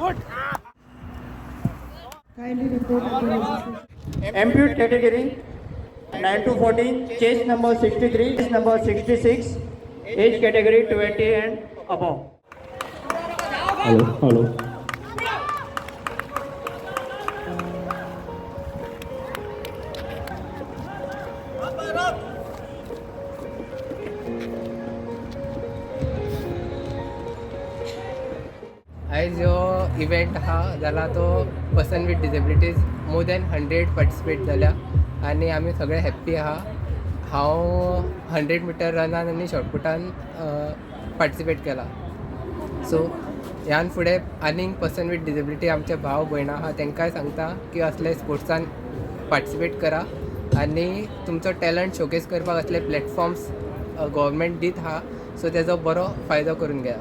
Kindly report at the registration. Ampute category 9 to 14, chest number 63, chest number 66, age category 20 and above. Hello. आयज जो event हा जाला तो person with disabilities more than 100 participate जाल्या आनी आमी सगळे हॅप्पी आहा. हांव 100 मिटर रनान आनी शॉर्टपुटान पार्टिसिपेट केला. सो ह्यान फुडें आनीक पर्सन विथ डिसेबिलिटी आमचे भाव भयणां आहा तांकांय सांगता की असले स्पोर्ट्सान पार्टिसिपेट करा आनी तुमचो टॅलंट शोकेस करपाक असले प्लॅटफॉर्म्स गव्हर्मेंट दीत आहा. सो तेजो बरो फायदो करून घेया.